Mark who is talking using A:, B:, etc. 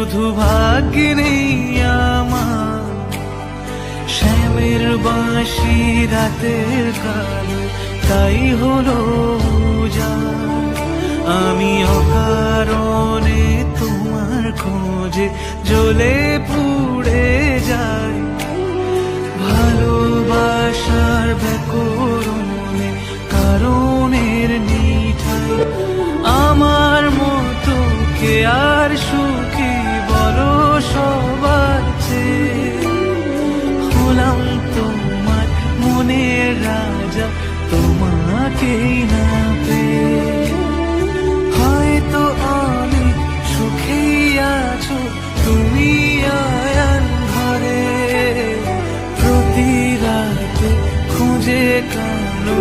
A: শুধু ভাগ্যে নেই আমার শ্যামের বাঁশি রাতের কালো, তাই হলো উজাড়। আমি অকারণে তোমার খোঁজে জ্বলে পুড়ে যাই, ভালোবাসার ব্যাকরণে কারণের নিঠাই। আমার মতো কে আর সুখী বলো সবার চেয়ে, হলাম তোমার মনের রাজা তোমাকেই না পেয়ে। হয়তো অনেক সুখেই আছো তুমি আয়ার ঘরে, প্রতি রাতে খুঁজে কালো